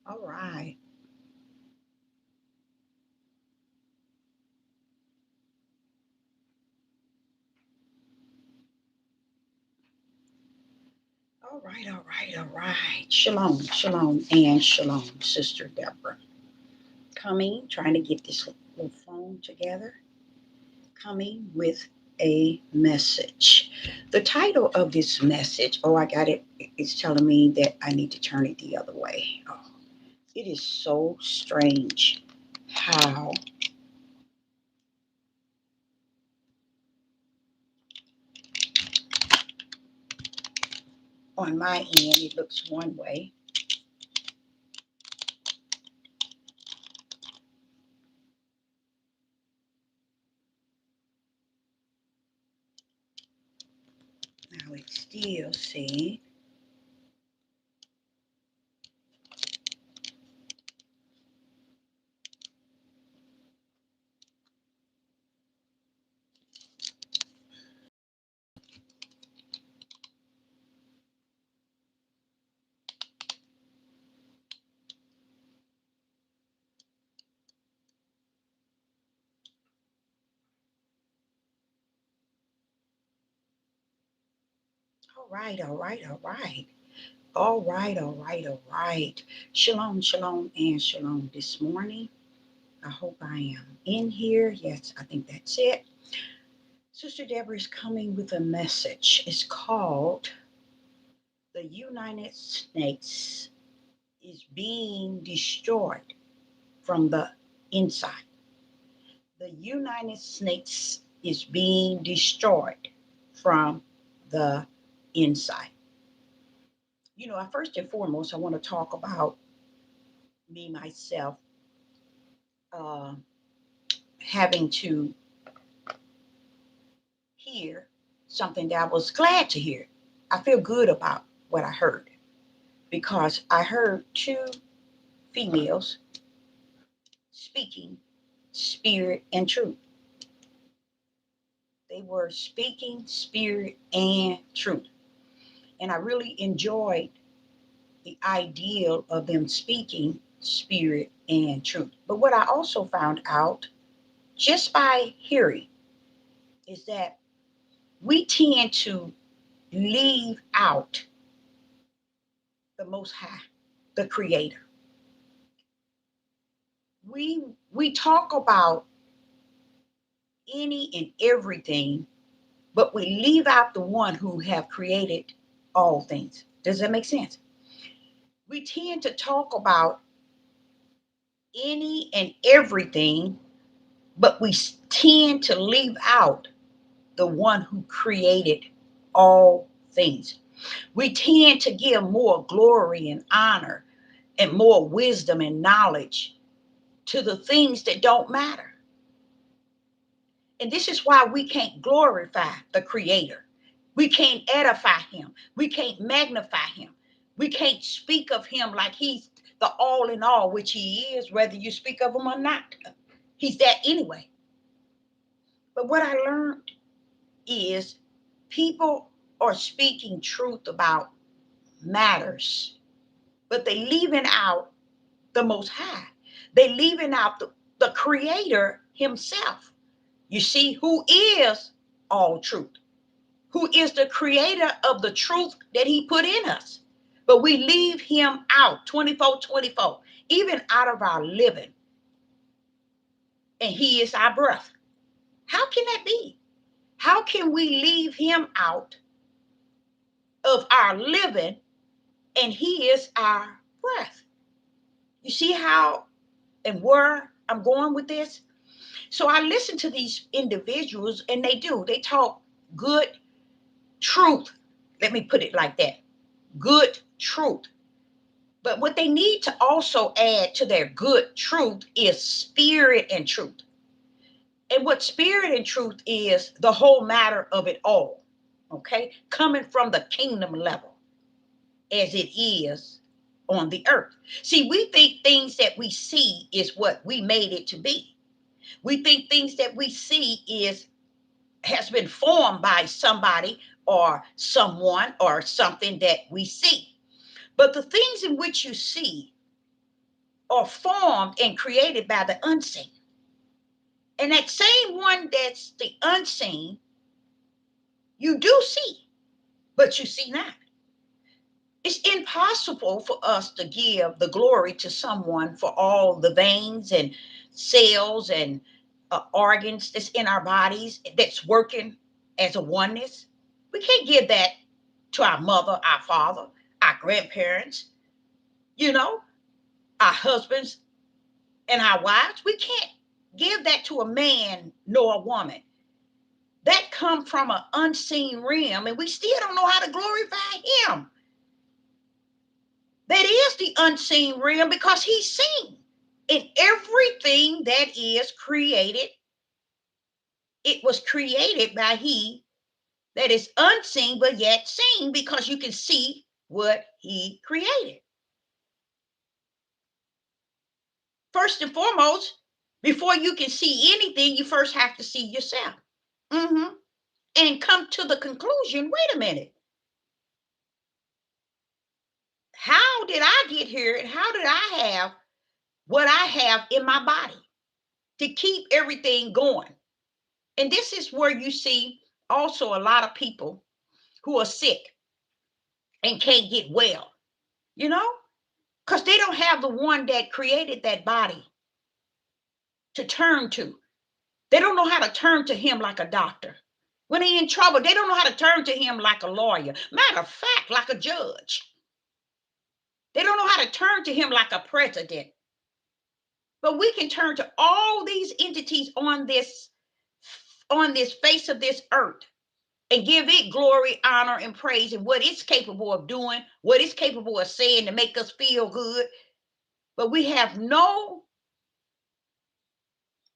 All right. All right. All right. All right. Shalom. Shalom. And shalom, Sister Deborah. Coming, trying to get this little phone together. Coming with a message. The title of this message, oh, I got it. It's telling me that I need to turn it the other way. Oh, it is so strange how on my end it looks one way. Now it's still saying, all right, all right, all right. All right, all right, all right. Shalom, shalom, and shalom this morning. I hope I am in here. Yes, I think that's it. Sister Deborah is coming with a message. It's called The United States is Being Destroyed from the Inside. The United States is being destroyed from the inside. First and foremost, I want to talk about me, myself, uh, having to hear something that I was glad to hear. I feel good about what I heard because I heard two females speaking spirit and truth. They were speaking spirit and truth. And I really enjoyed the ideal of them speaking spirit and truth. But what I also found out just by hearing is that we tend to leave out the Most High, the Creator. We talk about any and everything, but we leave out the one who have created all things. Does that make sense? We tend to talk about any and everything, but we tend to leave out the one who created all things. We tend to give more glory and honor and more wisdom and knowledge to the things that don't matter. And this is why we can't glorify the Creator. We can't edify Him. We can't magnify Him. We can't speak of Him like He's the all in all, which He is, whether you speak of Him or not. He's that anyway. But what I learned is people are speaking truth about matters, but they leaving out the Most High. They leaving out the Creator Himself. You see, who is all truth, who is the creator of the truth that He put in us. But we leave Him out 24/24, even out of our living. And He is our breath. How can that be? How can we leave Him out of our living and He is our breath? You see how and where I'm going with this? So I listen to these individuals and they talk good truth. Let me put it like that. Good truth. But what they need to also add to their good truth is spirit and truth. And what spirit and truth is, the whole matter of it all. Okay? Coming from the kingdom level as it is on the earth. See, we think things that we see is what we made it to be. We think things that we see is has been formed by somebody or someone or something that we see. But the things in which you see are formed and created by the unseen. And that same one that's the unseen, you do see, but you see not. It's impossible for us to give the glory to someone for all the veins and cells and organs that's in our bodies that's working as a oneness. We can't give that to our mother, our father, our grandparents, you know, our husbands and our wives. We can't give that to a man nor a woman. That come from an unseen realm, and we still don't know how to glorify him. That is the unseen realm because he's seen. In everything that is created, it was created by he that is unseen but yet seen, because you can see what he created. First and foremost, before you can see anything, you first have to see yourself. Mm-hmm. And come to the conclusion, wait a minute, how did I get here and how did I have what I have in my body to keep everything going? And this is where you see also a lot of people who are sick and can't get well, you know, because they don't have the one that created that body to turn to. They don't know how to turn to him like a doctor. When they're in trouble, they don't know how to turn to him like a lawyer. Matter of fact, like a judge. They don't know how to turn to him like a president. But we can turn to all these entities on this face of this earth and give it glory, honor, and praise, and what it's capable of doing, what it's capable of saying to make us feel good. But we have no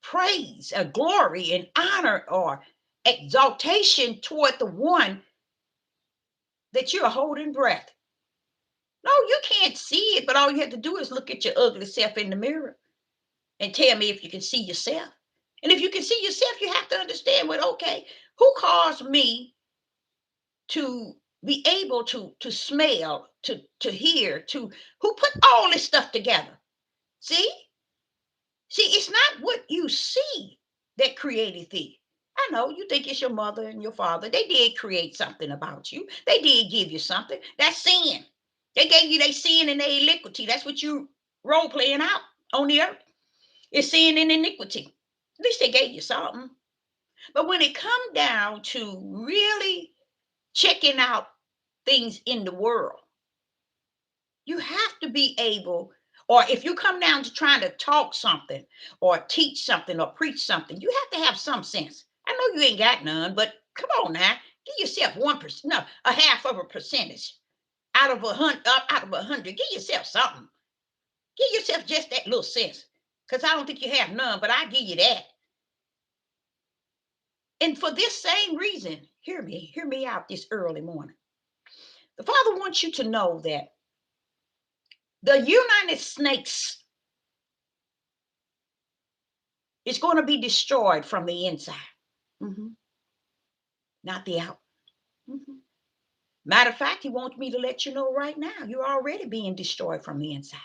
praise or glory and honor or exaltation toward the one that you're holding breath. No, you can't see it, but all you have to do is look at your ugly self in the mirror and tell me if you can see yourself. And if you can see yourself, you have to understand, well, okay, who caused me to be able to smell, to hear, to who put all this stuff together? See? See, it's not what you see that created thee. I know you think it's your mother and your father. They did create something about you. They did give you something. That's sin. They gave you their sin and their iniquity. That's what you role playing out on the earth. It's sin and iniquity. At least they gave you something. But when it comes down to really checking out things in the world, you have to be able, or if you come down to trying to talk something or teach something or preach something, you have to have some sense. I know you ain't got none, but come on now, give yourself 1%, no, a half of a percentage out of 100, out of 100. Give yourself something. Give yourself just that little sense, because I don't think you have none, but I give you that. And for this same reason, hear me out this early morning. The Father wants you to know that the United Snakes is going to be destroyed from the inside, Mhm. Not the out. Mhm. Matter of fact, He wants me to let you know right now, you're already being destroyed from the inside.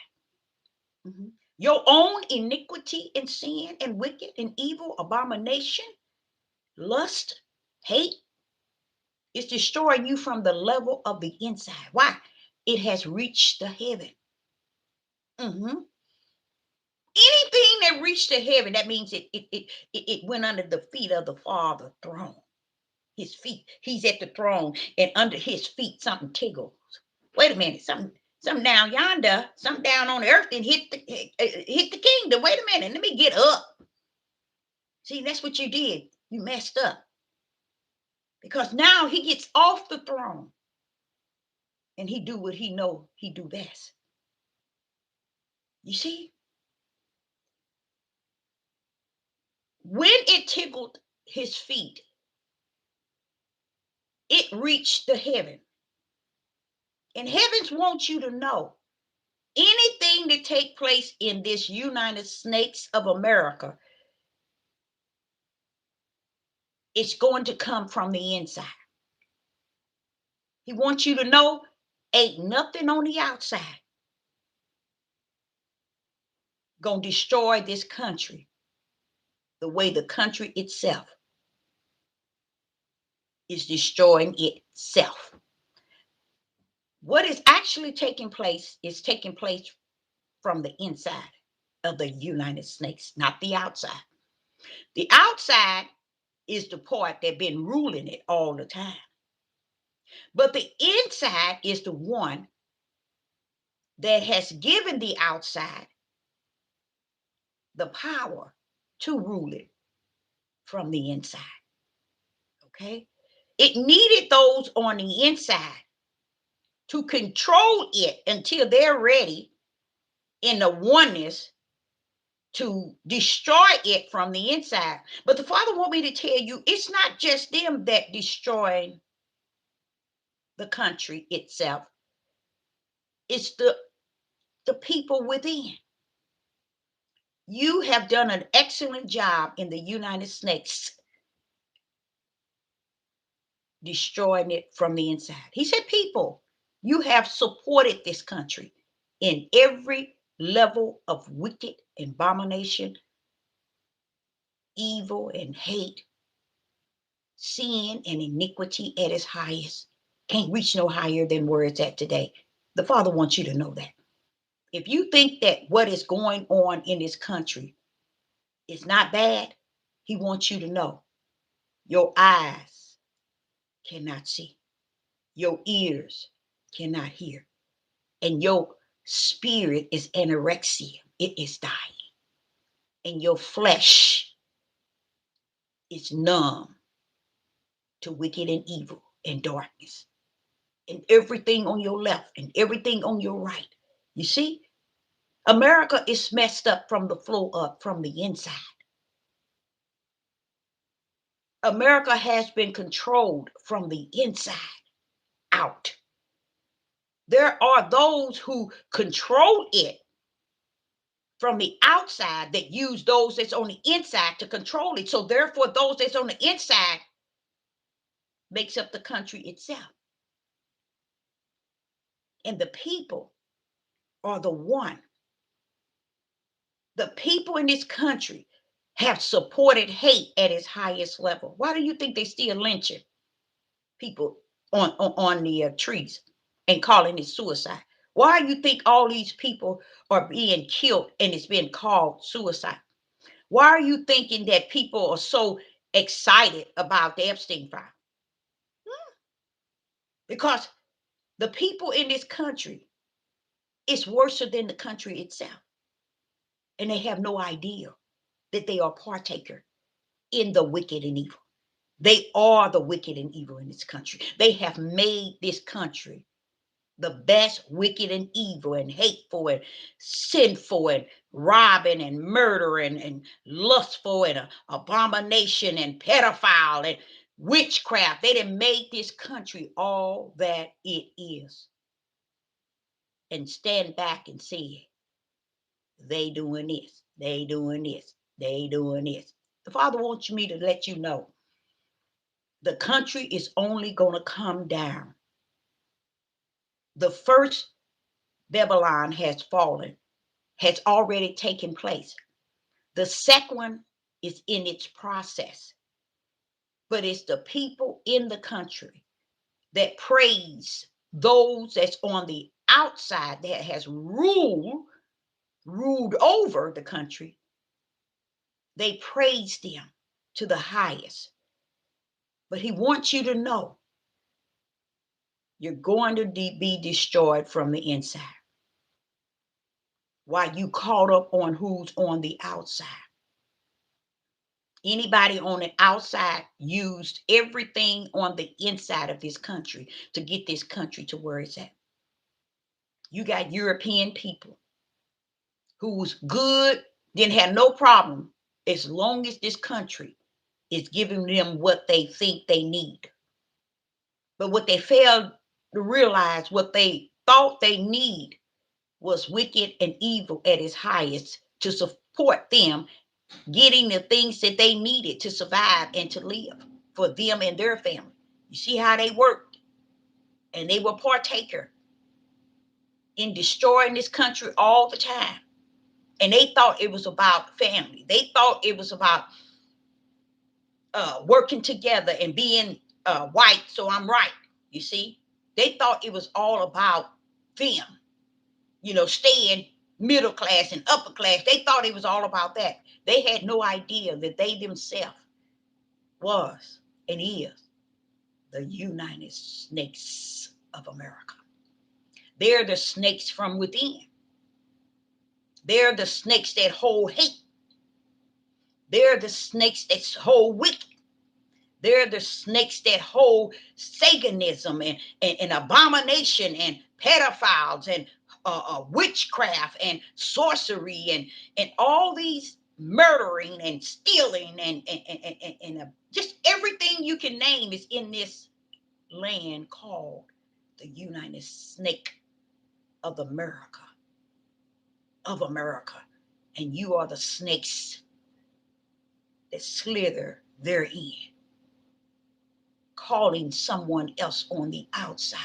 Mhm. Your own iniquity and sin and wicked and evil abomination, lust, hate is destroying you from the level of the inside. Why? It has reached the heaven. Mhm. Anything that reached the heaven, that means it went under the feet of the Father throne. His feet. He's at the throne, and under his feet something tickles. Wait a minute, something down yonder, something down on the earth, and hit the kingdom. Wait a minute, let me get up. See, that's what you did. You messed up because now he gets off the throne, and he do what he know he do best. You see, when it tickled his feet, it reached the heaven, and heavens want you to know anything that take place in this United States of America, it's going to come from the inside. He wants you to know ain't nothing on the outside. going to destroy this country the way the country itself is destroying itself. What is actually taking place is taking place from the inside of the United States, not the outside. The outside is the part that's been ruling it all the time. But the inside is the one that has given the outside the power to rule it from the inside. Okay? It needed those on the inside to control it until they're ready in the oneness to destroy it from the inside. But the Father want me to tell you, it's not just them that destroy the country itself. It's the people within. You have done an excellent job in the United States destroying it from the inside. He said, people, you have supported this country in every level of wicked abomination, evil and hate, sin and iniquity at its highest. Can't reach no higher than where it's at today. The Father wants you to know that. If you think that what is going on in this country is not bad, He wants you to know your eyes cannot see, your ears cannot hear, and your spirit is anorexia. It is dying. And your flesh is numb to wicked and evil and darkness. And everything on your left and everything on your right. You see, America is messed up from the floor up, from the inside. America has been controlled from the inside out. There are those who control it from the outside that use those that's on the inside to control it. So therefore, those that's on the inside makes up the country itself. And the people are the one. The people in this country have supported hate at its highest level. Why do you think they still lynching people on the trees and calling it suicide? Why do you think all these people are being killed and it's being called suicide? Why are you thinking that people are so excited about the Epstein file? Because the people in this country is worse than the country itself. And they have no idea that they are partaker in the wicked and evil. They are the wicked and evil in this country. They have made this country the best wicked and evil and hateful and sinful and robbing and murdering and lustful and abomination and pedophile and witchcraft. They done made this country all that it is. And stand back and say, they doing this, they doing this, they doing this. The Father wants me to let you know the country is only going to come down. The first Babylon has fallen, has already taken place. The second one is in its process. But it's the people in the country that praise those that's on the outside that has ruled over the country. They praise them to the highest. But He wants you to know you're going to be destroyed from the inside. While you caught up on who's on the outside. Anybody on the outside used everything on the inside of this country to get this country to where it's at. You got European people who's good, didn't have no problem as long as this country is giving them what they think they need. But what they failed to realize, what they thought they need was wicked and evil at its highest to support them getting the things that they needed to survive and to live for them and their family. You see how they worked, and they were partaker in destroying this country all the time. And they thought it was about family. They thought it was about working together and being white, so I'm right. You see, they thought it was all about them, staying middle class and upper class. They thought it was all about that. They had no idea that they themselves was and is the United Snakes of America. They're the snakes from within. They're the snakes that hold hate. They're the snakes that hold wicked. They're the snakes that hold Satanism and abomination and pedophiles and witchcraft and sorcery and all these murdering and stealing and just everything you can name is in this land called the United Snake of America. And you are the snakes that slither therein, calling someone else on the outside.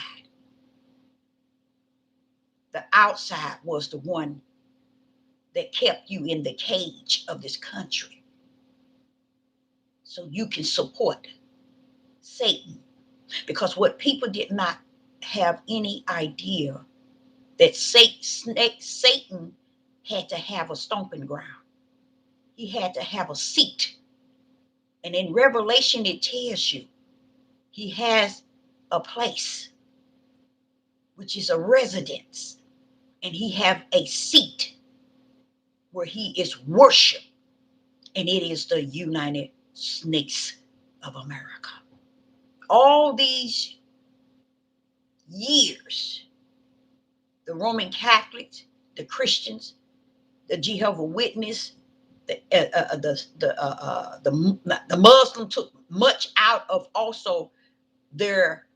The outside was the one that kept you in the cage of this country so you can support Satan. Because what people did not have any idea that Satan had to have a stomping ground. He had to have a seat. And in Revelation, it tells you he has a place, which is a residence, and he have a seat where he is worshiped, and it is the United Snakes of America. All these years, the Roman Catholics, the Christians, the Jehovah's Witness, the Muslim took much out of also their,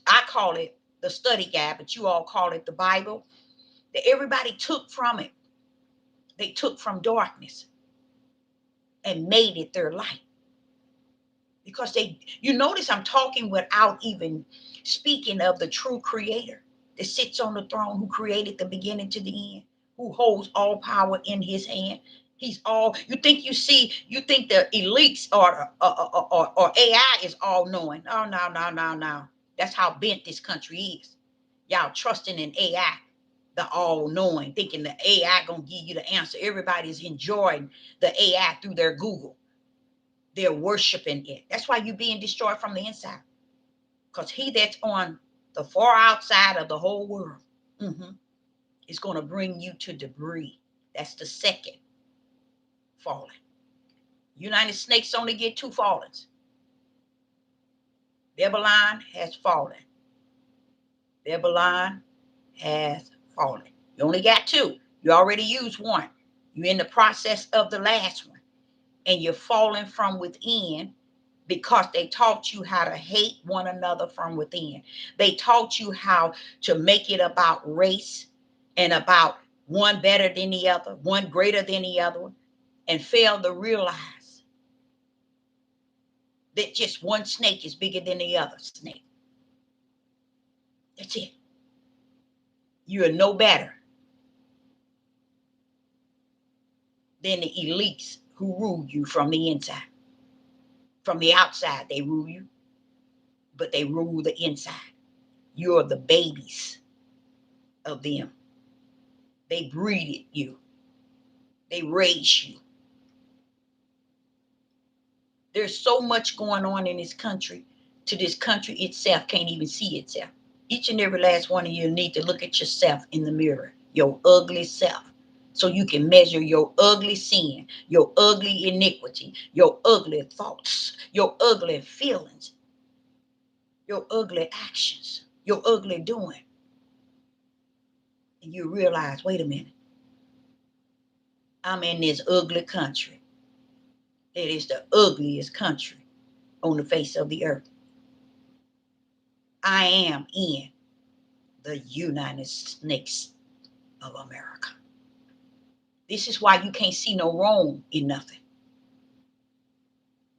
I call it the study guide, but you all call it the Bible. That everybody took from it. They took from darkness and made it their light. Because you notice I'm talking without even speaking of the true creator that sits on the throne, who created the beginning to the end, who holds all power in his hand. He's all, you think the elites or AI is all knowing. Oh, no. That's how bent this country is. Y'all trusting in AI, the all knowing, thinking the AI gonna give you the answer. Everybody's enjoying the AI through their Google. They're worshiping it. That's why you're being destroyed from the inside. Because he that's on the far outside of the whole world is going to bring you to debris. That's the second falling. United Snakes only get two fallings. Babylon has fallen. Babylon has fallen. You only got two. You already used one. You're in the process of the last one. And you're falling from within because they taught you how to hate one another from within. They taught you how to make it about race and about one better than the other, one greater than the other, and failed to realize that just one snake is bigger than the other snake. That's it. You are no better than the elites who rule you from the inside. From the outside, they rule you, but they rule the inside. You're the babies of them. They breeded you. They raised you. There's so much going on in this country to this country itself can't even see itself. Each and every last one of you need to look at yourself in the mirror, your ugly self, so you can measure your ugly sin, your ugly iniquity, your ugly thoughts, your ugly feelings, your ugly actions, your ugly doing. And you realize, wait a minute, I'm in this ugly country. It is the ugliest country on the face of the earth. I am in the United Snakes of America. This is why you can't see no wrong in nothing.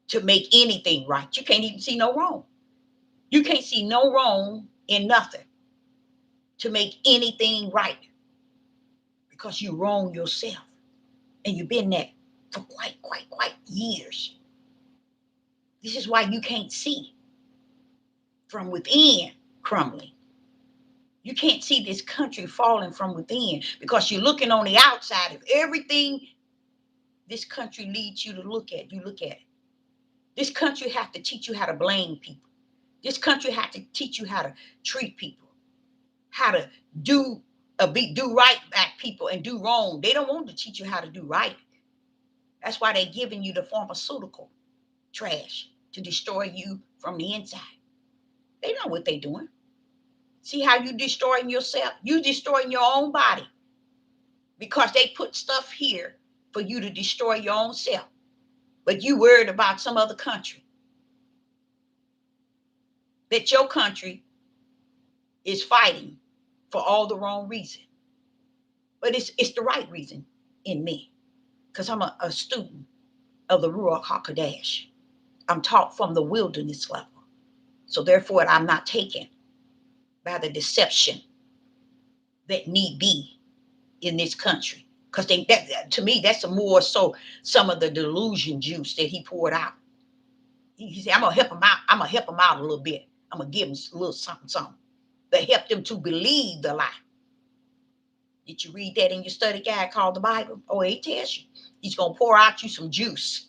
To make anything right, you can't even see no wrong. You can't see no wrong in nothing to make anything right because you wrong yourself. And you've been there for quite years. This is why you can't see from within crumbling. You can't see this country falling from within because you're looking on the outside of everything this country leads you to look at. You look at it. This country has to teach you how to blame people. This country has to teach you how to treat people, how to do do right by people and do wrong. They don't want to teach you how to do right. That's why they're giving you the pharmaceutical trash to destroy you from the inside. They know what they're doing. See how you destroying yourself? You destroying your own body because they put stuff here for you to destroy your own self. But you worried about some other country. That your country is fighting for all the wrong reason. But it's the right reason in me. Because I'm a student of the Ruach HaKodesh. I'm taught from the wilderness level. So therefore, I'm not taken by the deception that need be in this country. Because to me, that's more so some of the delusion juice that he poured out. He said, I'm going to help him out. I'm going to help him out a little bit. I'm going to give him a little something that help them to believe the lie. Did you read that in your study guide called the Bible? Oh, it tells you. He's going to pour out you some juice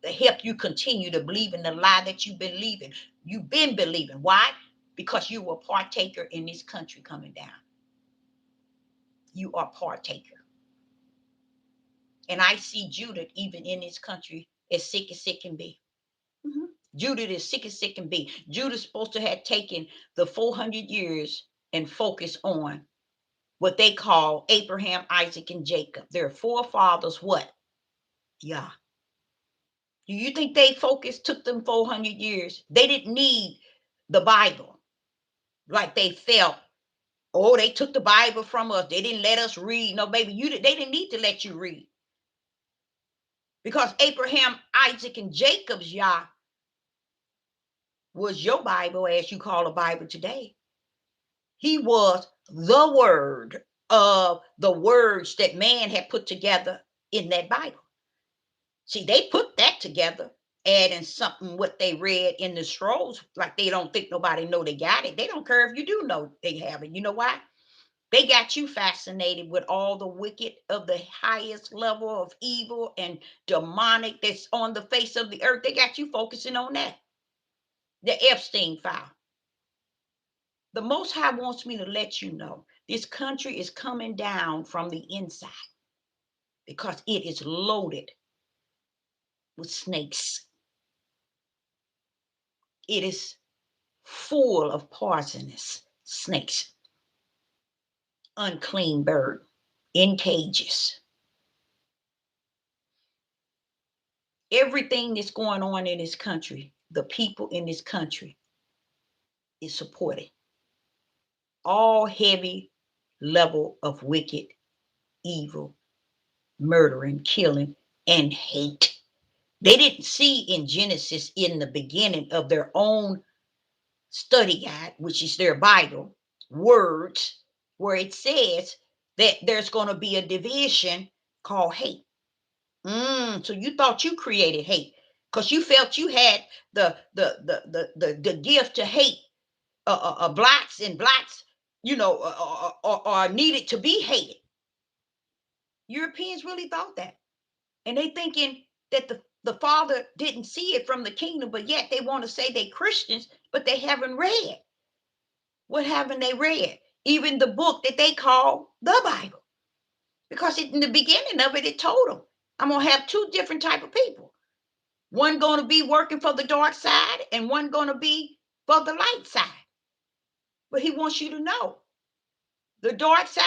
to help you continue to believe in the lie that you've been believing. You've been believing. Why? Because you were a partaker in this country coming down. You are partaker. And I see Judith even in this country as sick can be. Mm-hmm. Judith is sick as sick can be. Judith's supposed to have taken the 400 years and focus on what they call Abraham, Isaac, and Jacob. Their forefathers, what? Yeah. Do you think they took them 400 years? They didn't need the Bible like they felt. Oh, they took the Bible from us. They didn't let us read. No, baby, they didn't need to let you read. Because Abraham, Isaac, and Jacob's Yah was your Bible, as you call a Bible today. He was the word of the words that man had put together in that Bible. See, they put that together, adding something what they read in the scrolls, like they don't think nobody know they got it. They don't care if you do know they have it. You know why? They got you fascinated with all the wicked of the highest level of evil and demonic that's on the face of the earth. They got you focusing on that. The Epstein file. The Most High wants me to let you know this country is coming down from the inside because it is loaded with snakes. It is full of poisonous snakes, unclean bird in cages. Everything that's going on in this country, the people in this country is supporting all heavy level of wicked, evil, murdering, killing, and hate. They didn't see in Genesis in the beginning of their own study guide, which is their Bible, words where it says that there's going to be a division called hate. So you thought you created hate because you felt you had the gift to hate blacks, and blacks, are needed to be hated. Europeans really thought that, and they thinking that the Father didn't see it from the kingdom, but yet they want to say they Christians, but they haven't read. What haven't they read? Even the book that they call the Bible. Because in the beginning of it, it told them, I'm going to have two different type of people. One going to be working for the dark side and one going to be for the light side. But he wants you to know, the dark side,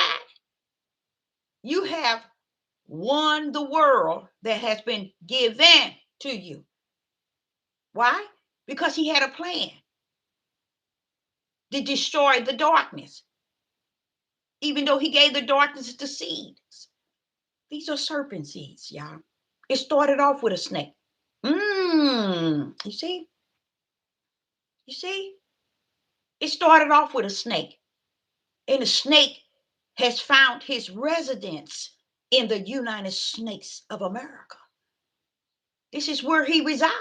you have won the world that has been given to you. Why? Because he had a plan to destroy the darkness. Even though he gave the darkness the seeds. These are serpent seeds, y'all. It started off with a snake. You see? You see? It started off with a snake. And the snake has found his residence in the United States of America. This is where he resides.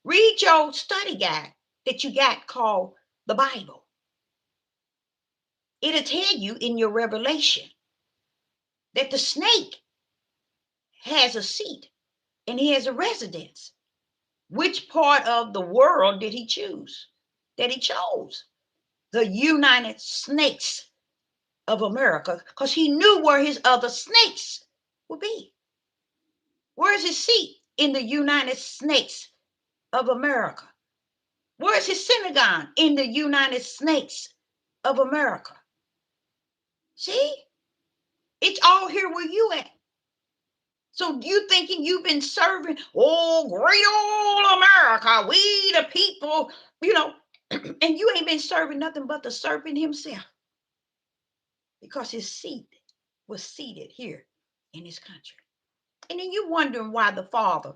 Read your study guide that you got called the Bible. It'll tell you in your revelation that the snake has a seat and he has a residence. Which part of the world did he choose? That he chose the United Snakes of America, because he knew where his other snakes would be. Where's his seat? In the United Snakes of America. Where's his synagogue? In the United Snakes of America. See? It's all here where you at. So you thinking you've been serving, oh, great old America, we the people, and you ain't been serving nothing but the serpent himself, because his seat was seated here in this country. And then you wondering why the Father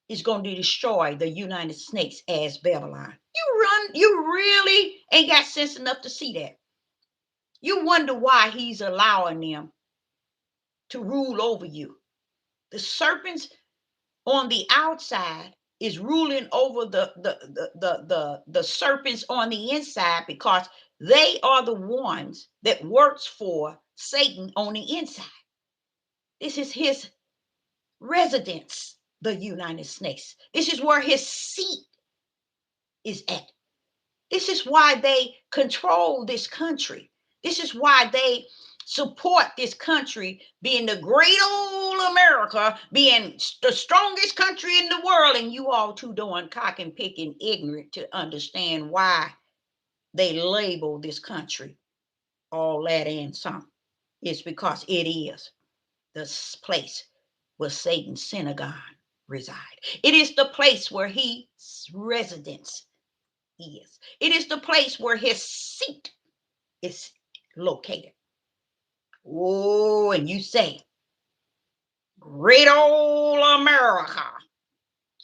is going to destroy the United Snakes as Babylon. You really ain't got sense enough to see that. You wonder why he's allowing them to rule over you. The serpents on the outside is ruling over the serpents on the inside, because they are the ones that works for Satan on the inside. This is his residence, the United States. This is where his seat is at. This is why they control this country. This is why they support this country being the great old America, being the strongest country in the world, and you all too doing cock and picking, ignorant to understand why they label this country all that and some. It's because it is the place where Satan's synagogue reside. It is the place where his residence is. It is the place where his seat is located. Oh, and you say, great old America.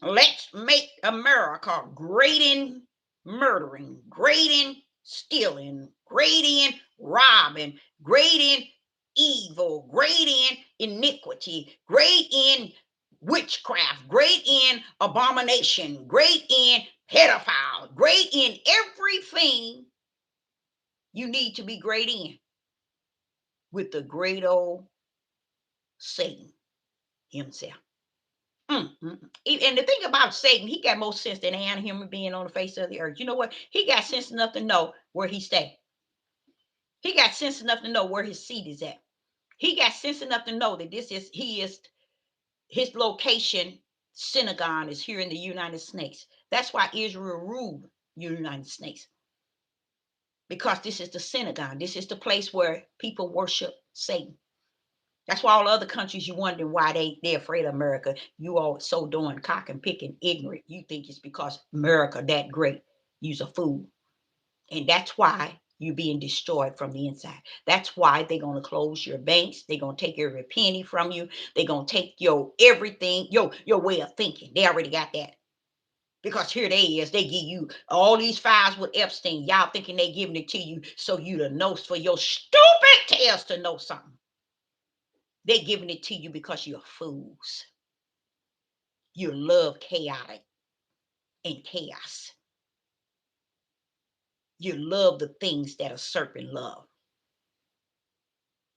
Let's make America great in murdering, great in stealing, great in robbing, great in evil, great in iniquity, great in witchcraft, great in abomination, great in pedophile, great in everything you need to be great in, with the great old Satan himself. And the thing about Satan, he got more sense than any human being on the face of the earth. You know what? He got sense enough to know where he stay. He got sense enough to know where his seat is at. He got sense enough to know that his location synagogue is here in the United States. That's why Israel ruled United States. Because this is the synagogue. This is the place where people worship Satan. That's why all other countries, you wondering why they're afraid of America. You all so doing cock and picking, ignorant. You think it's because America that great. You's a fool. And that's why you're being destroyed from the inside. That's why they're going to close your banks. They're going to take every penny from you. They're going to take your everything, your way of thinking. They already got that. Because here they give you all these files with Epstein. Y'all thinking they giving it to you so you to know, for your stupid tails to know something. They're giving it to you because you're fools. You love chaotic and chaos. You love the things that a serpent loves.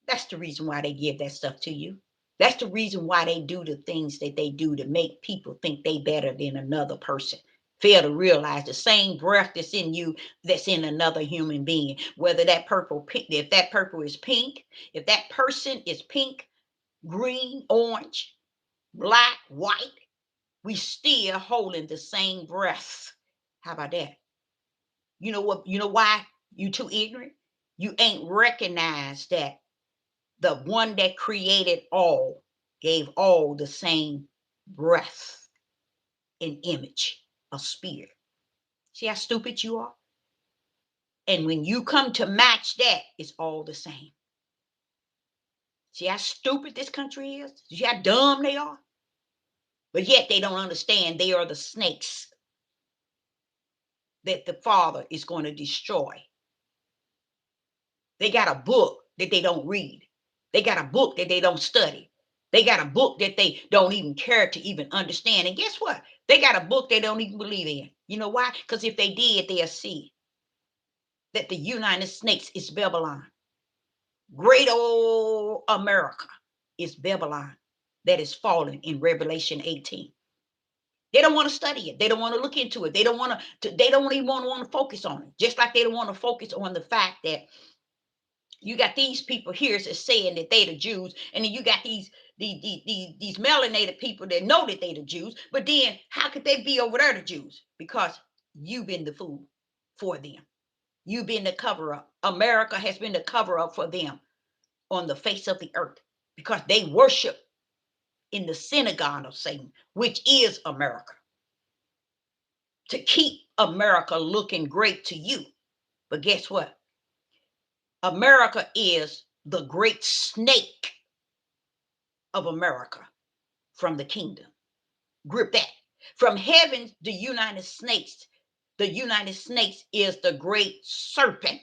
That's the reason why they give that stuff to you. That's the reason why they do the things that they do, to make people think they better than another person. Fail to realize the same breath that's in you, that's in another human being. Whether that purple, if that purple is pink, if that person is pink, green, orange, black, white, we still holding the same breath. How about that? You know what? You know why you too ignorant? You ain't recognized that the one that created all gave all the same breath and image of spirit. See how stupid you are? And when you come to match that, it's all the same. See how stupid this country is? See how dumb they are? But yet they don't understand they are the snakes that the Father is going to destroy. They got a book that they don't read. They got a book that they don't study. They got a book that they don't even care to even understand. And guess what? They got a book they don't even believe in. You know why? Because if they did, they'll see that the United States is Babylon. Great old America is Babylon that is fallen in Revelation 18. They don't want to study it. They don't want to look into it. They don't want to. They don't even want to focus on it. Just like they don't want to focus on the fact that you got these people here that's saying that they the Jews, and then you got these melanated people that know that they the Jews. But then how could they be over there the Jews? Because you've been the fool for them. You've been the cover up. America has been the cover up for them on the face of the earth because they worship in the synagogue of Satan, which is America, to keep America looking great to you. But guess what? America is the great snake of America from the kingdom. Grip that. From heaven, the United States is the great serpent,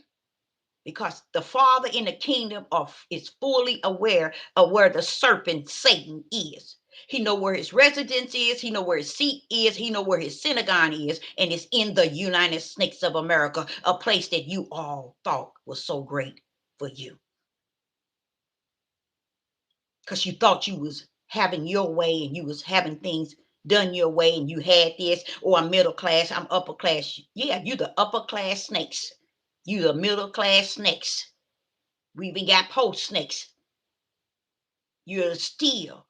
because the Father in the kingdom is fully aware of where the serpent Satan is. He know where his residence is. He know where his seat is. He know where his synagogue is, and it's in the United States of America, a place that you all thought was so great for you, because you thought you was having your way and you was having things done your way, and you had this, or I'm middle class, I'm upper class. Yeah, you the upper class snakes. You the middle class snakes. We even got post snakes. You're still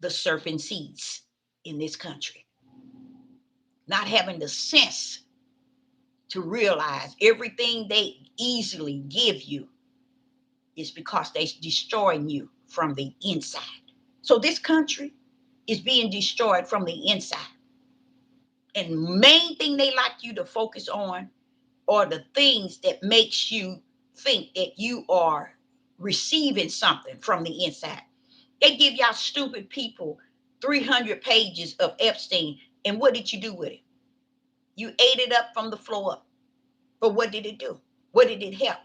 the serpent seeds in this country, not having the sense to realize everything they easily give you is because they're destroying you from the inside. So this country is being destroyed from the inside. And main thing they like you to focus on are the things that makes you think that you are receiving something from the inside. They give y'all stupid people 300 pages of Epstein, and what did you do with it? You ate it up from the floor up. But what did it do? What did it help?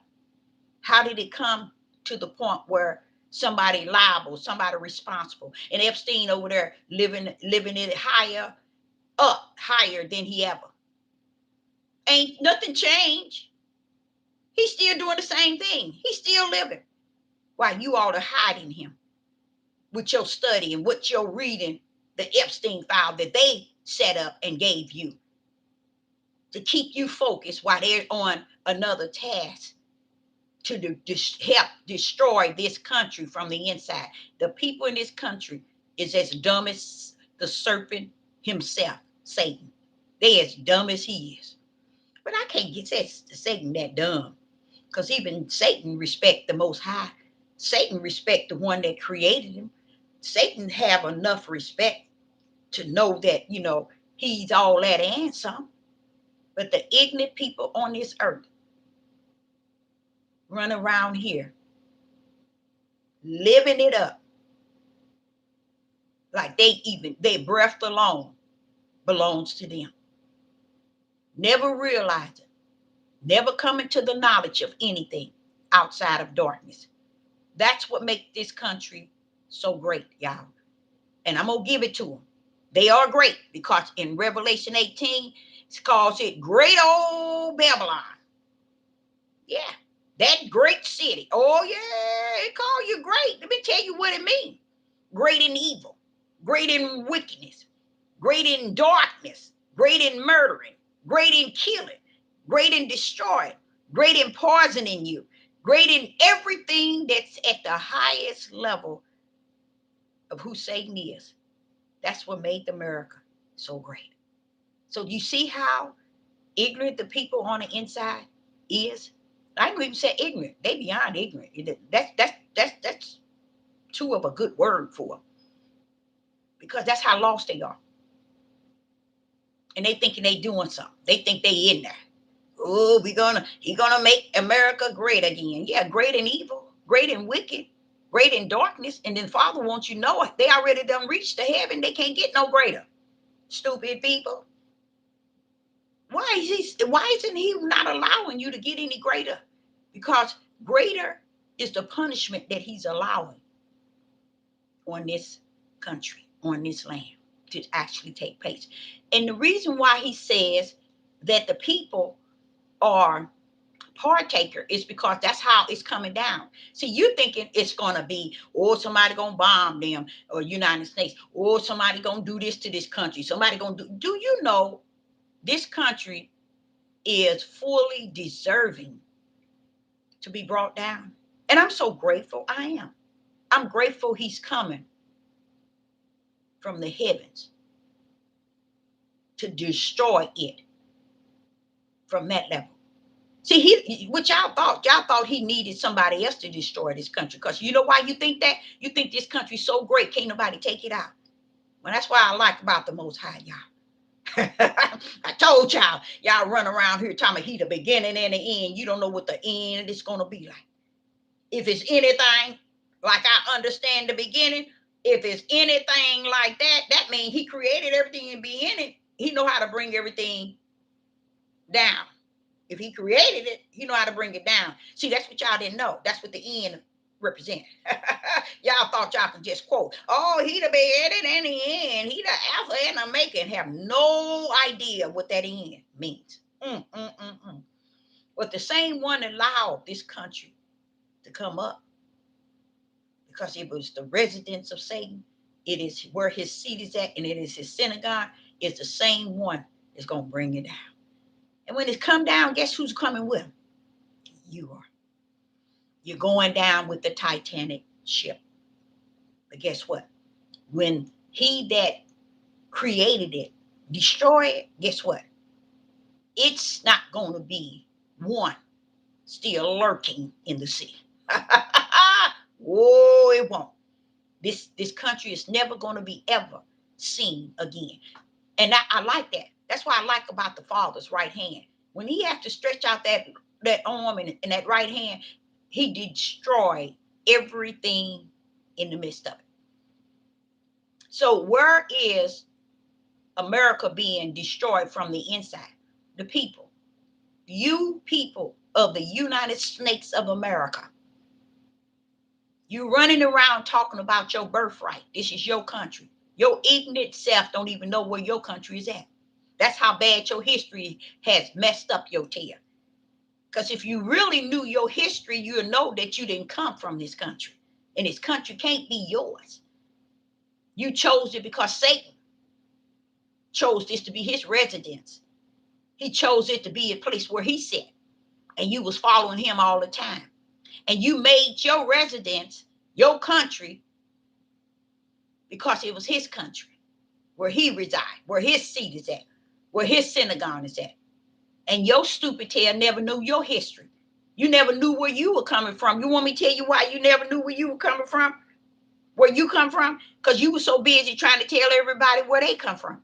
How did it come to the point where somebody liable, somebody responsible, and Epstein over there living it higher than he ever? Ain't nothing changed. He's still doing the same thing. He's still living. While you all are hiding him with your study and what you're reading, the Epstein file that they set up and gave you to keep you focused while they're on another task to help destroy this country from the inside. The people in this country is as dumb as the serpent himself, Satan. They as dumb as he is. But I can't get Satan that dumb, because even Satan respect the Most High. Satan respect the one that created him. Satan have enough respect to know that, he's all that and some. But the ignorant people on this earth run around here living it up like their breath alone belongs to them. Never realizing, never coming to the knowledge of anything outside of darkness. That's what makes this country so great, y'all. And I'm going to give it to them. They are great, because in Revelation 18, it calls it great old Babylon. Yeah, that great city. Oh, yeah, it call you great. Let me tell you what it means. Great in evil, great in wickedness, great in darkness, great in murdering, great in killing, great in destroying, great in poisoning you, great in everything that's at the highest level of who Satan is. That's what made America so great. So you see how ignorant the people on the inside is? I don't even say ignorant. They beyond ignorant. That's too of a good word for them, because that's how lost they are. And they thinking they doing something. They think they in there. Oh, he gonna make America great again. Yeah, great in evil, great in wicked, great in darkness. And then Father wants you to know it. They already done reached the heaven. They can't get no greater. Stupid people. Why isn't he not allowing you to get any greater? Because greater is the punishment that he's allowing on this country, on this land, to actually take place. And the reason why he says that the people are partaker is because that's how it's coming down. See, you thinking it's gonna be, oh, somebody gonna bomb them or United States, or somebody gonna do this to this country, somebody gonna do you know this country is fully deserving to be brought down. And I'm so grateful. I'm grateful he's coming from the heavens to destroy it from that level. See, what y'all thought he needed somebody else to destroy this country. Because you know why you think that? You think this country's so great, can't nobody take it out. Well, that's why I like about the Most High, y'all. I told y'all run around here talking about he the beginning and the end. You don't know what the end is going to be like. If it's anything like I understand the beginning, if it's anything like that, that means he created everything in beginning. He know how to bring everything down. If he created it, he know how to bring it down. See, that's what y'all didn't know. That's what the end represent. Y'all thought y'all could just quote, oh, he the beginning and the end. He the alpha and the omega, and have no idea what that end means. But the same one allowed this country to come up because it was the residence of Satan. It is where his seat is at, and it is his synagogue. It's the same one that's going to bring it down. And when it come down, guess who's coming with him? You are. You're going down with the Titanic ship. But guess what? When he that created it destroy it, guess what? It's not going to be one still lurking in the sea. Oh, it won't. This country is never going to be ever seen again. And I like that. That's what I like about the Father's right hand. When he has to stretch out that arm and that right hand, he destroyed everything in the midst of it. So where is America being destroyed from the inside? The people. You people of the United States of America. You running around talking about your birthright. This is your country. Your ignorant self don't even know where your country is at. That's how bad your history has messed up your tail. Because if you really knew your history, you'll know that you didn't come from this country. And this country can't be yours. You chose it because Satan chose this to be his residence. He chose it to be a place where he sat. And you was following him all the time. And you made your residence, your country, because it was his country, where he reside, where his seat is at, where his synagogue is at. And your stupid tail never knew your history. You never knew where you were coming from. You want me to tell you why you never knew where you were coming from? Where you come from? Because you were so busy trying to tell everybody where they come from,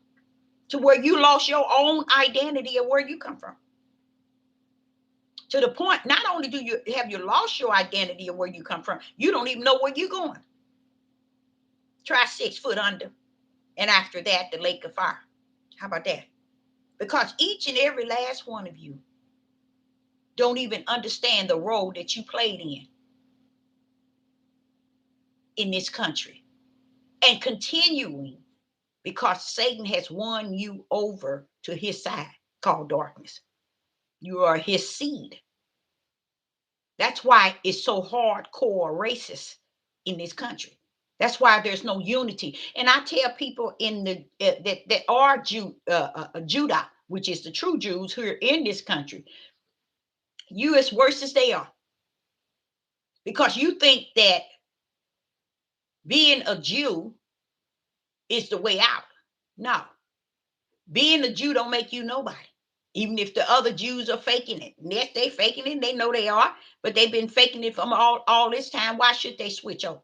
to where you lost your own identity of where you come from. To the point, not only do you have you lost your identity of where you come from, you don't even know where you're going. Try 6 foot under, and after that, the lake of fire. How about that? Because each and every last one of you don't even understand the role that you played in this country, and continuing, because Satan has won you over to his side called darkness. You are his seed. That's why it's so hardcore racist in this country. That's why there's no unity. And I tell people in the that are Judah, which is the true Jews who are in this country, you as worse as they are, because you think that being a Jew is the way out. No, being a Jew don't make you nobody. Even if the other Jews are faking it. Yes, they faking it. They know they are, but they've been faking it from all this time. Why should they switch over?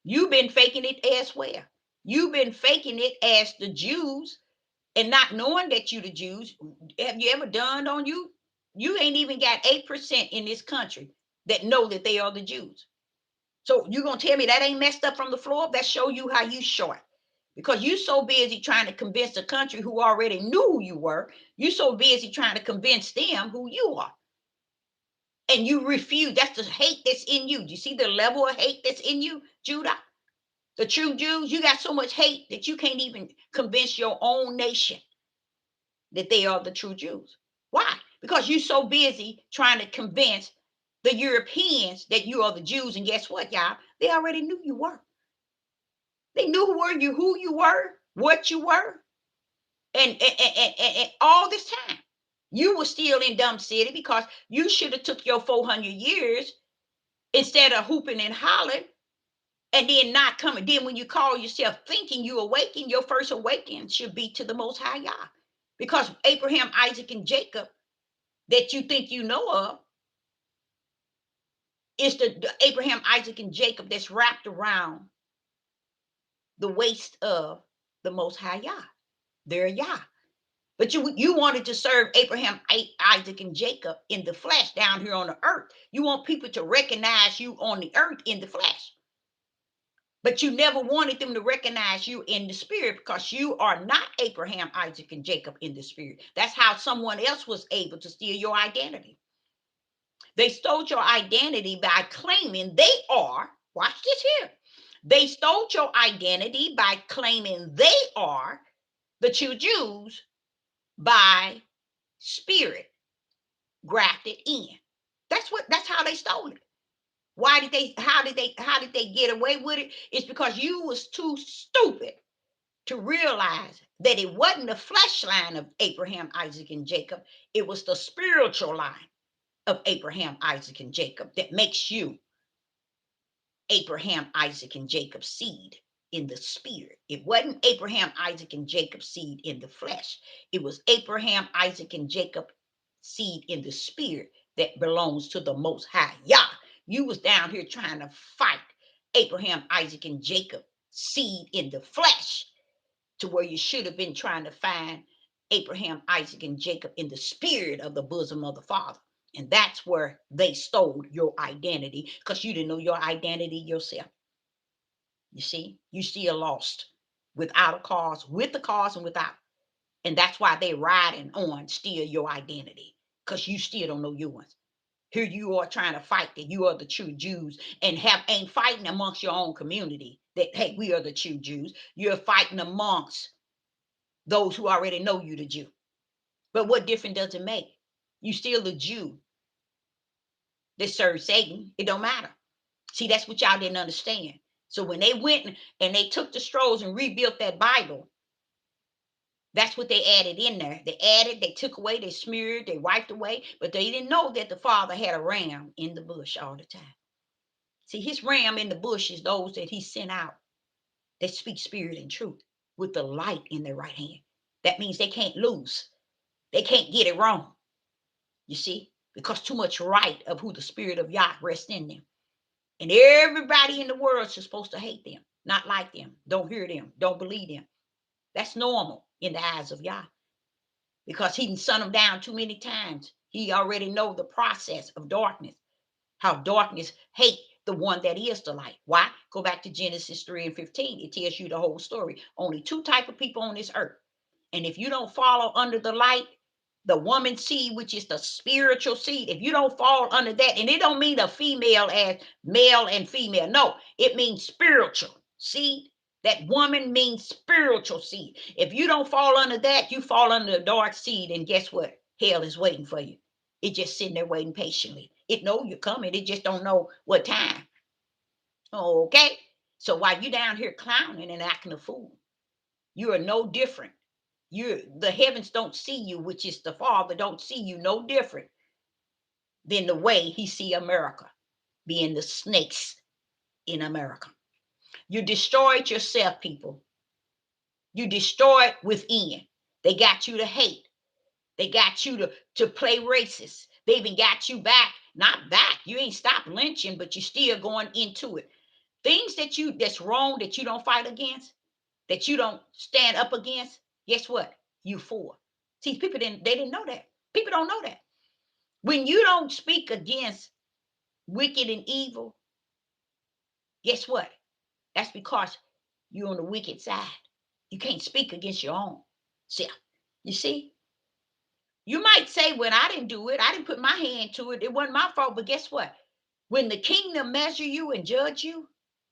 You've been faking it as well. You've been faking it as the Jews and not knowing that you the Jews. Have you ever dawned on you? You ain't even got 8% in this country that know that they are the Jews. So you gonna tell me that ain't messed up from the floor? That show you how you short. Because you so busy trying to convince the country who already knew who you were. You so busy trying to convince them who you are. And you refuse. That's the hate that's in you. Do you see the level of hate that's in you, Judah? The true Jews, you got so much hate that you can't even convince your own nation that they are the true Jews. Why? Because you're so busy trying to convince the Europeans that you are the Jews. And guess what, y'all? They already knew you were. They knew who you were, what you were, and all this time. You were still in dumb city because you should have took your 400 years instead of hooping and hollering and then not coming. Then when you call yourself thinking you awaken, your first awakening should be to the Most High Yah. Because Abraham, Isaac, and Jacob that you think you know of is the Abraham, Isaac, and Jacob that's wrapped around the waist of the Most High Yah. They're Yah. But you wanted to serve Abraham, Isaac, and Jacob in the flesh down here on the earth. You want people to recognize you on the earth in the flesh. But you never wanted them to recognize you in the spirit because you are not Abraham, Isaac, and Jacob in the spirit. That's how someone else was able to steal your identity. They stole your identity by claiming they are, watch this here. They stole your identity by claiming they are the true Jews by spirit grafted in. That's how they stole it. How did they get away with it? It's because you was too stupid to realize that it wasn't the flesh line of Abraham, Isaac, and Jacob. It was the spiritual line of Abraham, Isaac, and Jacob that makes you Abraham, Isaac, and Jacob's seed in the spirit. It wasn't Abraham, Isaac, and Jacob's seed in the flesh. It was Abraham, Isaac, and Jacob's seed in the spirit that belongs to the Most High Yah. You was down here trying to fight Abraham, Isaac, and Jacob seed in the flesh to where you should have been trying to find Abraham, Isaac, and Jacob in the spirit of the bosom of the Father. And that's where they stole your identity because you didn't know your identity yourself. You see, you still lost without a cause, with the cause and without. And that's why they riding on steal your identity because you still don't know yours. Here you are trying to fight that you are the true Jews and ain't fighting amongst your own community that, hey, we are the true Jews. You're fighting amongst those who already know you the Jew. But what difference does it make? You still a Jew that serves Satan. It don't matter. See, that's what y'all didn't understand. So when they went and they took the scrolls and rebuilt that Bible, that's what they added in there. They took away, they smeared, they wiped away, but they didn't know that the Father had a ram in the bush all the time. See, his ram in the bush is those that he sent out that speak spirit and truth with the light in their right hand. That means they can't lose. They can't get it wrong. You see, because too much right of who the spirit of Yah rests in them. And everybody in the world is supposed to hate them, not like them, don't hear them, don't believe them. That's normal in the eyes of Yah because he done sun them down too many times. He already know the process of darkness, how darkness hate the one that is the light. Why? Go back to Genesis 3 and 15. It tells you the whole story. Only two type of people on this earth. And if you don't follow under the light, the woman seed, which is the spiritual seed, if you don't fall under that, and it don't mean a female as male and female. No, it means spiritual seed. That woman means spiritual seed. If you don't fall under that, you fall under the dark seed, and guess what? Hell is waiting for you. It just sitting there waiting patiently. It know you're coming. It just don't know what time. Okay? So while you down here clowning and acting a fool, you are no different. The heavens don't see you, which is the Father don't see you no different than the way he see America, being the snakes in America. You destroyed yourself, people. You destroyed within. They got you to hate. They got you to play racist. They even got you back, not back. You ain't stopped lynching, but you still going into it. Things that's wrong that you don't fight against, that you don't stand up against, guess what? You for. See, people they didn't know that. People don't know that. When you don't speak against wicked and evil, guess what? That's because you're on the wicked side. You can't speak against your own self. You see? You might say, "When I didn't do it, I didn't put my hand to it. It wasn't my fault." But guess what? When the kingdom measure you and judge you,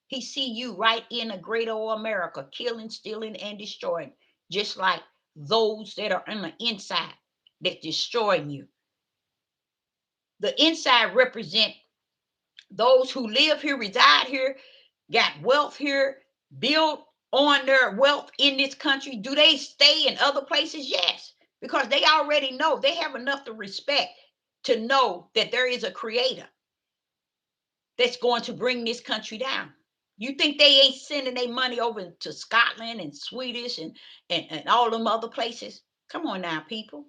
he see you right in a great old America, killing, stealing, and destroying, just like those that are on the inside that destroying you. The inside represent those who live here, reside here, got wealth here, build on their wealth in this country. Do they stay in other places? Yes, because they already know, they have enough to respect to know that there is a creator that's going to bring this country down. You think they ain't sending their money over to Scotland and Swedish and all them other places? Come on now, people.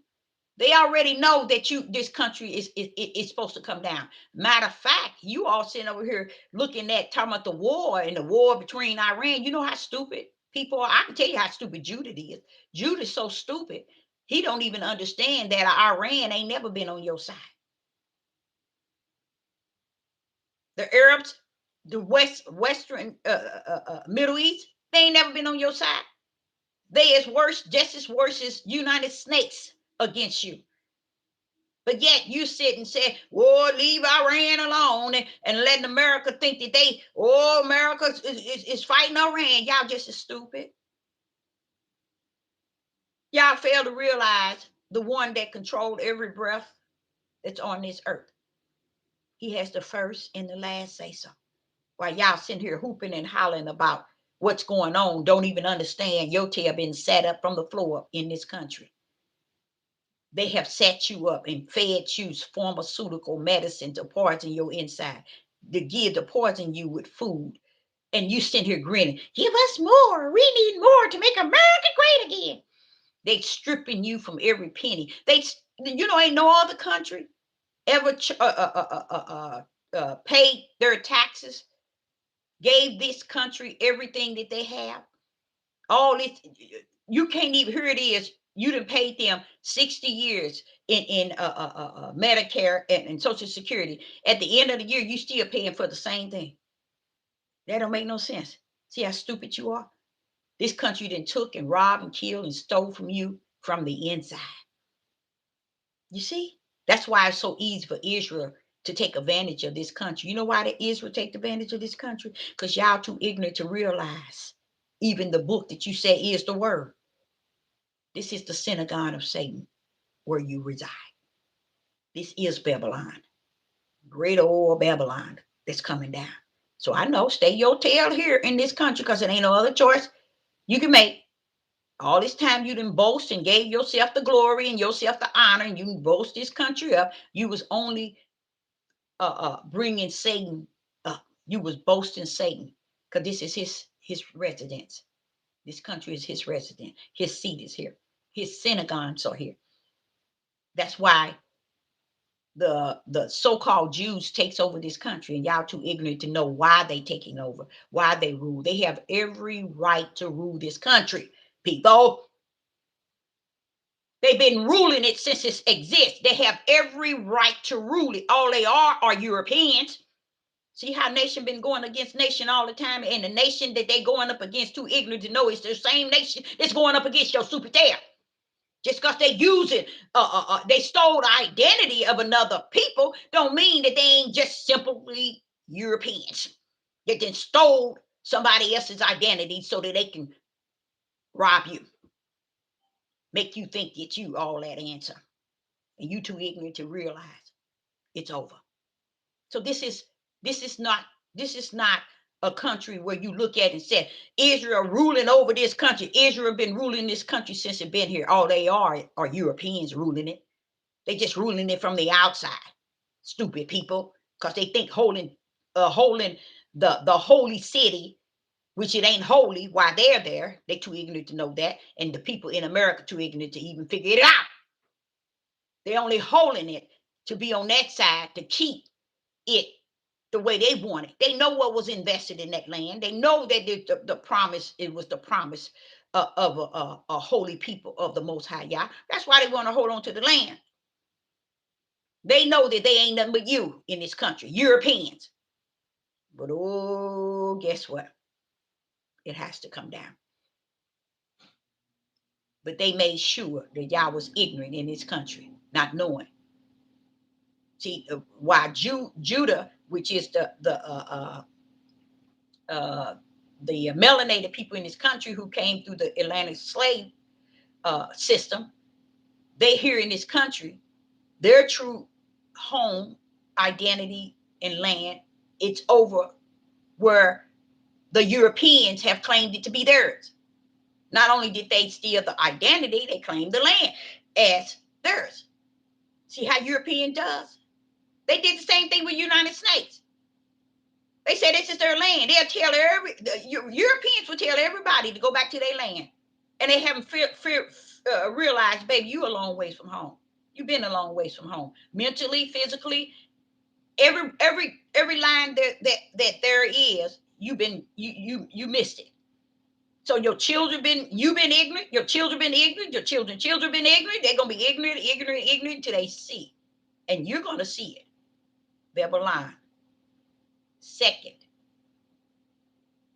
They already know that this country is supposed to come down. Matter of fact, you all sitting over here looking at talking about the war and the war between Iran. You know how stupid people are. I can tell you how stupid Judah is. Judah's so stupid. He don't even understand that Iran ain't never been on your side. The Arabs, the Western Middle East, they ain't never been on your side. They is worse, just as worse as United States against you. But yet you sit and say, "Oh, leave Iran alone," and letting America think that America is fighting Iran. Y'all just as stupid. Y'all fail to realize the one that controlled every breath that's on this earth. He has the first and the last say so. While y'all sitting here hooping and hollering about what's going on, don't even understand your tail being set up from the floor in this country. They have set you up and fed you pharmaceutical medicine to poison your inside, to poison you with food. And you sitting here grinning, "Give us more. We need more to make America great again." They stripping you from every penny. Ain't no other country ever paid their taxes, gave this country everything that they have. All this, you can't even. Here it is. You done paid them 60 years in Medicare and Social Security. At the end of the year, you still paying for the same thing. That don't make no sense. See how stupid you are? This country then took and robbed and killed and stole from you from the inside. You see? That's why it's so easy for Israel to take advantage of this country. You know why the Israel take advantage of this country? Because y'all too ignorant to realize even the book that you say is the word. This is the synagogue of Satan where you reside. This is Babylon, great old Babylon that's coming down. So I know, stay your tail here in this country because it ain't no other choice you can make. All this time you didn't boast and gave yourself the glory and yourself the honor, and you boast this country up. You was only bringing Satan up. You was boasting Satan because this is his residence. This country is his residence. His seat is here. His synagogues are here. That's why the so-called Jews takes over this country, and y'all too ignorant to know why they taking over, why they rule. They have every right to rule this country, people. They've been ruling it since it exists. They have every right to rule it. All they are Europeans. See how nation been going against nation all the time, and the nation that they going up against too ignorant to know it's the same nation that's going up against your super tail. Just because they use it, they stole the identity of another people, don't mean that they ain't just simply Europeans that then stole somebody else's identity so that they can rob you, make you think that you all that answer, and you too ignorant to realize it's over. So this is not a country where you look at and say Israel ruling over this country. Israel been ruling this country since it been here. All they are Europeans ruling it. They just ruling it from the outside. Stupid people, because they think holding the holy city, which it ain't holy while they're there. They too ignorant to know that, and the people in America too ignorant to even figure it out. They only holding it to be on that side to keep it the way they want it. They know what was invested in that land. They know that the promise, it was the promise of a holy people of the Most High Yah. That's why they want to hold on to the land. They know that they ain't nothing but you in this country, Europeans. But oh, guess what? It has to come down. But they made sure that y'all was ignorant in this country, not knowing. See, why Judah, which is the melanated people in this country who came through the Atlantic slave system, they here in this country, their true home, identity, and land, it's over where the Europeans have claimed it to be theirs. Not only did they steal the identity, they claimed the land as theirs. See how European does? They did the same thing with United States. They said this is their land. They'll tell Europeans will tell everybody to go back to their land. And they haven't realized, baby, you a long ways from home. You've been a long ways from home. Mentally, physically, every line that there is, you missed it. So you've been ignorant, your children been ignorant, your children been ignorant, they're gonna be ignorant until they see. And you're gonna see it. Babylon, second,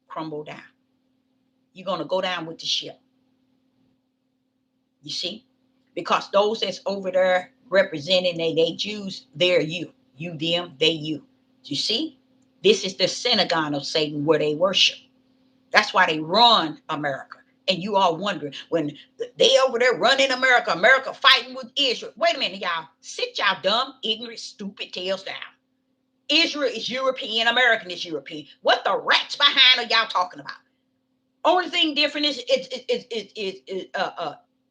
crumble down. You're gonna go down with the ship. You see? Because those that's over there representing they Jews, they're you. You, them, they, you. You see? This is the synagogue of Satan where they worship. That's why they run America. And you all wondering, when they over there running America, America fighting with Israel. Wait a minute, y'all. Sit y'all dumb, ignorant, stupid tails down. Israel is European, American is European. What the rats behind are y'all talking about? Only thing different is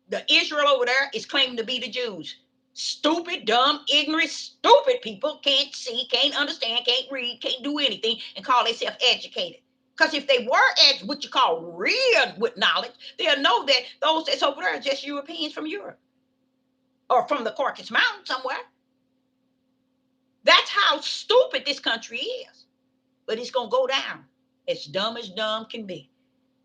the Israel over there is claiming to be the Jews. Stupid, dumb, ignorant, stupid people can't see, can't understand, can't read, can't do anything, and call themselves educated. Because if they were what you call real with knowledge, they'll know that those that's over there are just Europeans from Europe or from the Caucasus Mountain somewhere. That's how stupid this country is. But it's going to go down as dumb can be.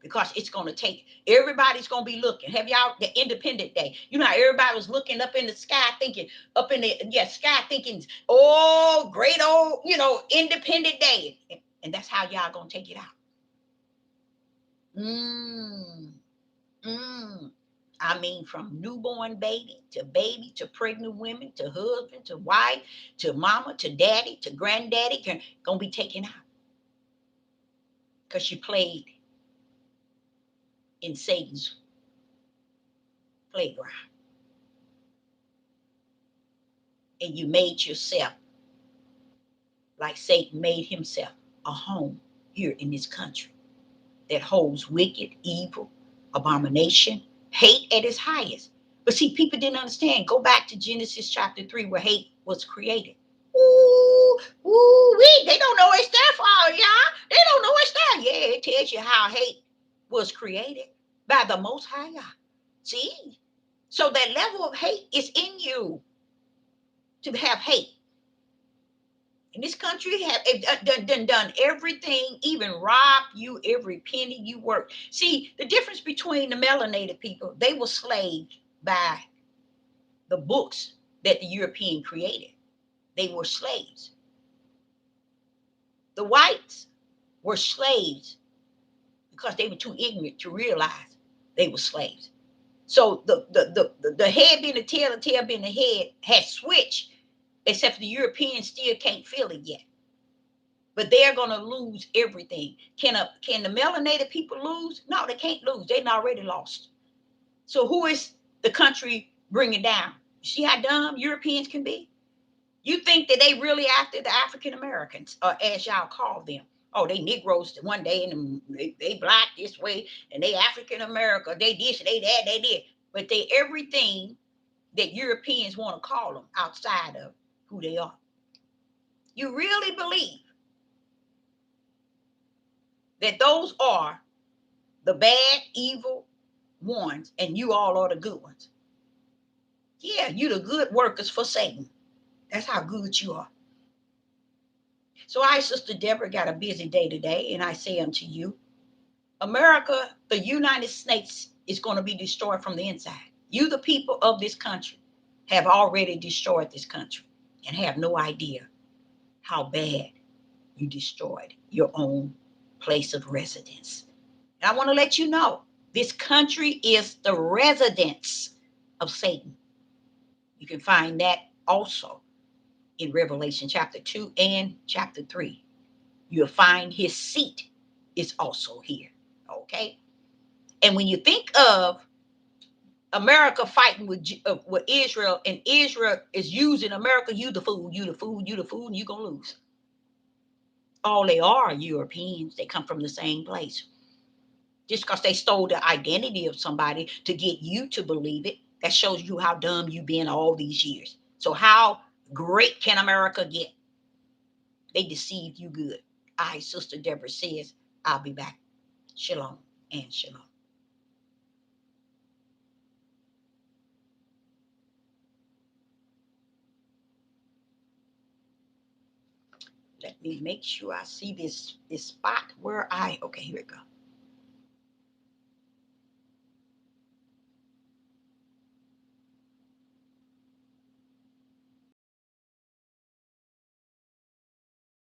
Because it's going to take, everybody's going to be looking. Have y'all, the Independent Day, you know how everybody was looking up in the sky thinking, oh, great old, Independent Day. And that's how y'all going to take it out. I mean, from newborn baby to pregnant women, to husband, to wife, to mama, to daddy, to granddaddy, going to be taken out. Because you played in Satan's playground. And you made yourself, like Satan made himself, a home here in this country that holds wicked, evil, abomination, hate at its highest. But see, people didn't understand. Go back to Genesis chapter 3 where hate was created. They don't know it's their fault, y'all. They don't know it's there. Yeah, it tells you how hate was created by the Most High. See? So that level of hate is in you to have hate. And this country have done everything, even robbed you every penny you work. See, the difference between the melanated people, they were slaved by the books that the European created. They were slaves. The whites were slaves because they were too ignorant to realize they were slaves. So the head being the tail being the head has switched, except for the Europeans still can't feel it yet. But they're going to lose everything. Can the melanated people lose? No, they can't lose. They've already lost. So who is the country bringing down? You see how dumb Europeans can be? You think that they really after the African Americans, or as y'all call them. Oh, they Negroes one day and they black this way, and they African America, they this, they that, they did. But they everything that Europeans want to call them outside of who they are. You really believe that those are the bad, evil ones, and you all are the good ones? Yeah, you the good workers for Satan. That's how good you are. So I, Sister Deborah, got a busy day today, and I say unto you, America, the United States, is going to be destroyed from the inside. You, the people of this country, have already destroyed this country and have no idea how bad you destroyed your own place of residence. And I want to let you know This country is the residence of Satan. You can find that also in Revelation chapter 2 and chapter 3. You'll find his seat is also here. Okay? And when you think of America fighting with Israel, and Israel is using America, you the fool, you the fool, you the fool, and you're going to lose. All they are Europeans. They come from the same place. Just because they stole the identity of somebody to get you to believe it, that shows you how dumb you've been all these years. So how great can America get? They deceived you good. I, Sister Deborah says, I'll be back. Shalom and shalom. Let me make sure I see this spot where okay, here we go.